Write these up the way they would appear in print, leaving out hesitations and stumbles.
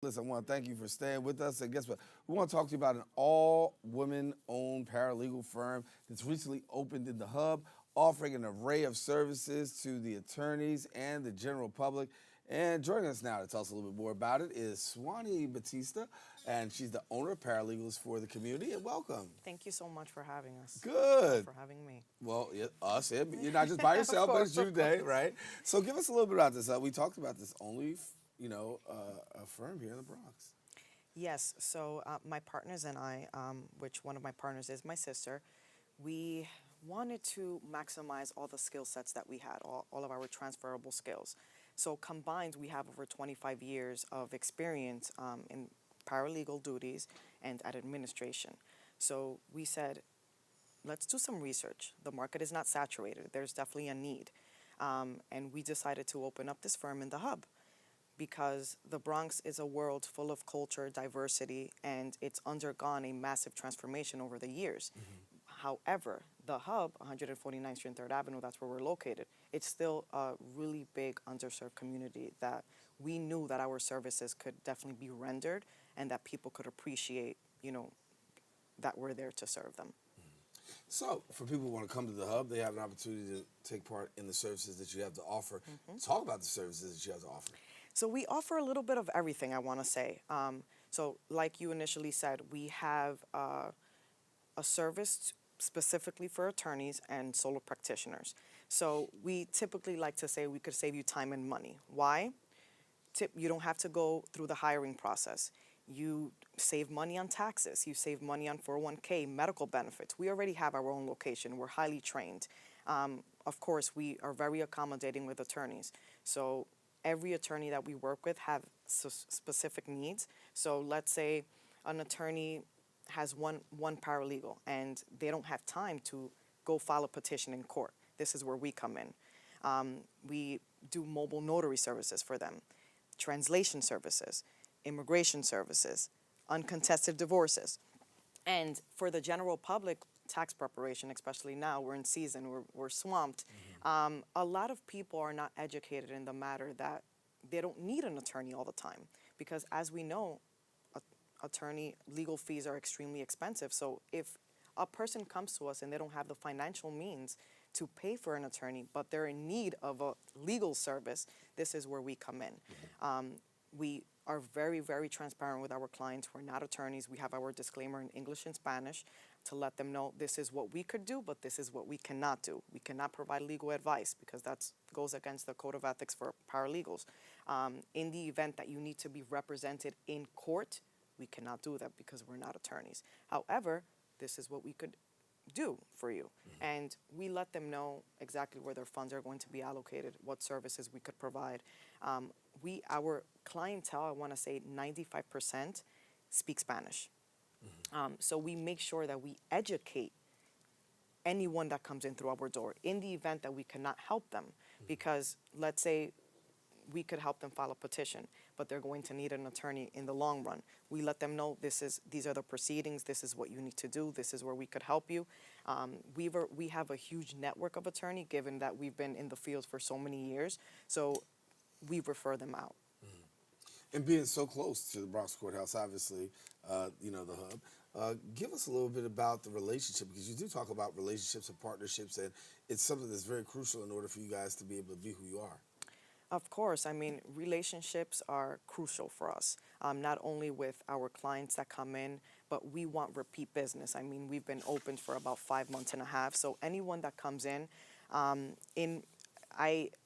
Listen, I want to thank you for staying with us. And guess what? We want to talk to you about an all-women-owned paralegal firm that's recently opened in the Hub, offering an array of services to the attorneys and the general public. And joining us now to tell us a little bit more about it is Swannie Batista, and she's the owner of Paralegals for the Community. And welcome. Thank you so much for having us. Good. For having me. Well, yeah, us. You're not just by yourself, but it's you today, right? So give us a little bit about this. We talked about this only, a firm here in the Bronx. Yes, so my partners and I, which one of my partners is my sister, we wanted to maximize all the skill sets that we had, all of our transferable skills. So combined, we have over 25 years of experience in paralegal duties and at administration. So we said, let's do some research. The market is not saturated. There's definitely a need. And we decided to open up this firm in the Hub because the Bronx is a world full of culture, diversity, and it's undergone a massive transformation over the years. However, the Hub, 149th Street and 3rd Avenue, that's where we're located, it's still a really big underserved community that we knew that our services could definitely be rendered and that people could appreciate, that we're there to serve them. So, for people who want to come to the Hub, they have an opportunity to take part in the services that you have to offer. Talk about the services that you have to offer. So we offer a little bit of everything, I want to say. So like you initially said, we have a service specifically for attorneys and solo practitioners. So we typically like to say we could save you time and money. Why? You don't have to go through the hiring process. You save money on taxes. You save money on 401k, medical benefits. We already have our own location. We're highly trained. Of course, we are very accommodating with attorneys. So every attorney that we work with have specific needs. So let's say an attorney has one paralegal and they don't have time to go file a petition in court. This is where we come in. We do mobile notary services for them, translation services, immigration services, uncontested divorces. And for the general public, tax preparation, especially now, we're in season, we're swamped. A lot of people are not educated in the matter that they don't need an attorney all the time because, as we know, attorney legal fees are extremely expensive. So if a person comes to us and they don't have the financial means to pay for an attorney, but they're in need of a legal service, this is where we come in. We are very, very transparent with our clients. We're not attorneys. We have our disclaimer in English and Spanish to let them know this is what we could do, but this is what we cannot do. We cannot provide legal advice because that goes against the code of ethics for paralegals. In the event that you need to be represented in court, we cannot do that because we're not attorneys. However, this is what we could do for you. And we let them know exactly where their funds are going to be allocated, what services we could provide. Our clientele, I want to say 95% speak Spanish. So we make sure that we educate anyone that comes in through our door in the event that we cannot help them. Because let's say we could help them file a petition, but they're going to need an attorney in the long run. We let them know these are the proceedings, this is what you need to do, this is where we could help you. We have a huge network of attorney given that we've been in the field for so many years, so we refer them out. And being so close to the Bronx Courthouse, obviously, the Hub, give us a little bit about the relationship, because you do talk about relationships and partnerships, and it's something that's very crucial in order for you guys to be able to be who you are. Of course, I mean, relationships are crucial for us, not only with our clients that come in, but we want repeat business. I mean, we've been open for about 5 months and a half, so anyone that comes in,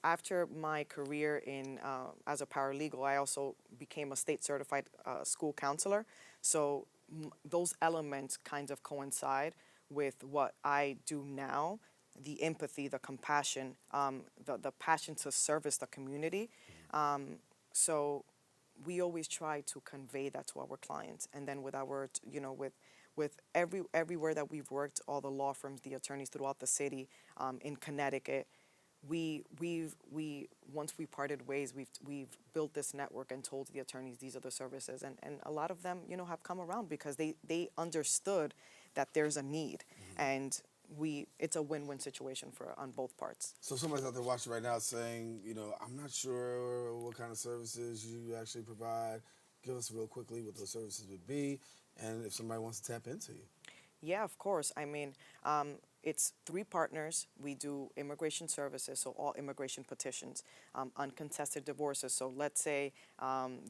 after my career as a paralegal, I also became a state certified school counselor, so those elements kind of coincide with what I do now. The empathy, the compassion, the passion to service the community. So we always try to convey that to our clients. And then with our, with everywhere that we've worked, all the law firms, the attorneys throughout the city, in Connecticut, once we parted ways, we've built this network and told the attorneys these are the services, and a lot of them, have come around because they understood that there's a need, and it's a win-win situation on both parts. So somebody's out there watching right now saying, I'm not sure what kind of services you actually provide. give us real quickly what those services would be, and if somebody wants to tap into you. Yeah, of course. I mean, it's 3 partners. We do immigration services, so all immigration petitions, uncontested divorces. So let's say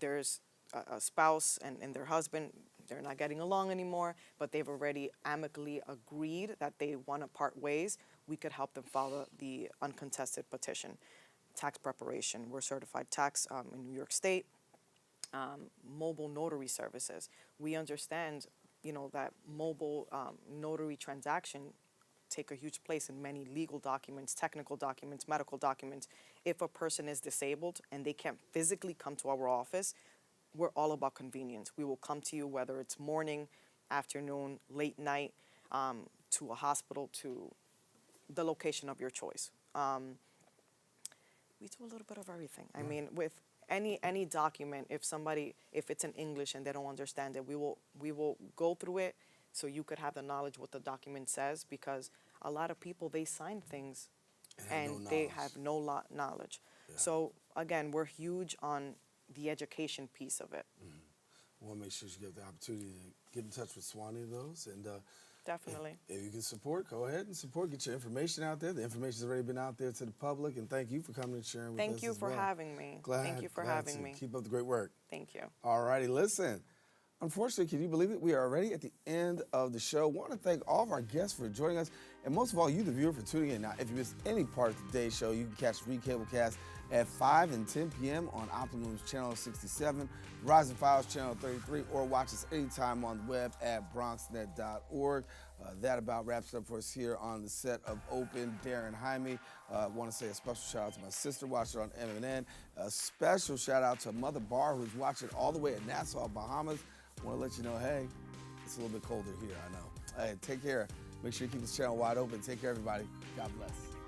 there's a spouse and their husband, they're not getting along anymore, but they've already amicably agreed that they want to part ways. We could help them file the uncontested petition. Tax preparation. We're certified tax in New York State. Mobile notary services. We understand, that mobile notary transaction take a huge place in many legal documents, technical documents, medical documents. If a person is disabled and they can't physically come to our office, we're all about convenience. We will come to you whether it's morning, afternoon, late night, to a hospital, to the location of your choice. We do a little bit of everything. I mean, with any document, if it's in English and they don't understand it, we will go through it so you could have the knowledge what the document says, because a lot of people, they sign things and they have no knowledge. Yeah. So again, we're huge on the education piece of it. I want to make sure you get the opportunity to get in touch with Swannie those, and Definitely. if you can support, go ahead and support. Get your information out there. The information's already been out there to the public, and thank you for coming and sharing with us. Thank you for having me. Thank you for having me. Keep up the great work. Thank you. All righty, listen. Unfortunately, can you believe it? We are already at the end of the show. Want to thank all of our guests for joining us, and most of all, you, the viewer, for tuning in. Now, if you missed any part of today's show, you can catch Recablecast at 5 and 10 p.m. on Optimum's Channel 67, Verizon Files Channel 33, or watch us anytime on the web at bronxnet.org. That about wraps it up for us here on the set of Open. Daren Jaime. I want to say a special shout out to my sister watching on MNN. A special shout out to Mother Bar, who's watching all the way at Nassau, Bahamas. I want to let you know, hey, it's a little bit colder here, I know. Hey, take care. Make sure you keep this channel wide open. Take care, everybody. God bless.